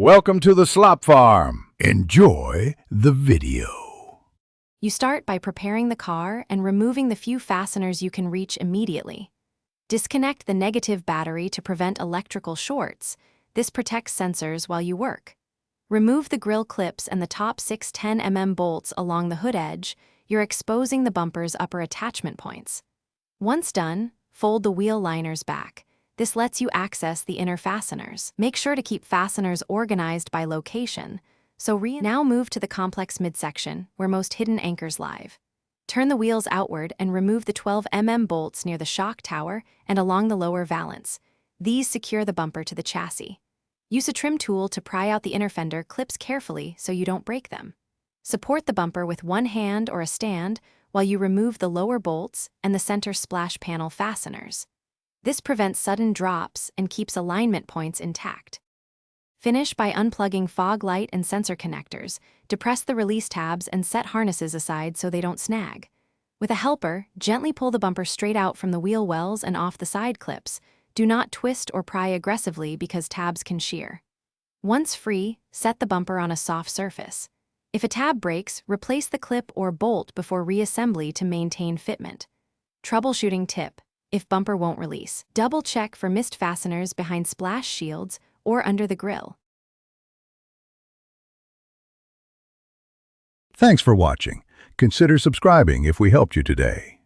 Welcome to the slop farm. Enjoy the video. You start by preparing the car and removing the few fasteners you can reach immediately. Disconnect the negative battery to prevent electrical shorts. This protects sensors while you work. Remove the grille clips and the top 6 10mm bolts along the hood edge. You're exposing the bumper's upper attachment points. Once done, fold the wheel liners back. This lets you access the inner fasteners. Make sure to keep fasteners organized by location. Now move to the complex midsection, where most hidden anchors lie. Turn the wheels outward and remove the 12mm bolts near the shock tower and along the lower valance. These secure the bumper to the chassis. Use a trim tool to pry out the inner fender clips carefully so you don't break them. Support the bumper with one hand or a stand while you remove the lower bolts and the center splash panel fasteners. This prevents sudden drops and keeps alignment points intact. Finish by unplugging fog light and sensor connectors. Depress the release tabs and set harnesses aside so they don't snag. With a helper, gently pull the bumper straight out from the wheel wells and off the side clips. Do not twist or pry aggressively because tabs can shear. Once free, set the bumper on a soft surface. If a tab breaks, replace the clip or bolt before reassembly to maintain fitment. Troubleshooting tip: if bumper won't release, double-check for missed fasteners behind splash shields or under the grille. Thanks for watching. Consider subscribing if we helped you today.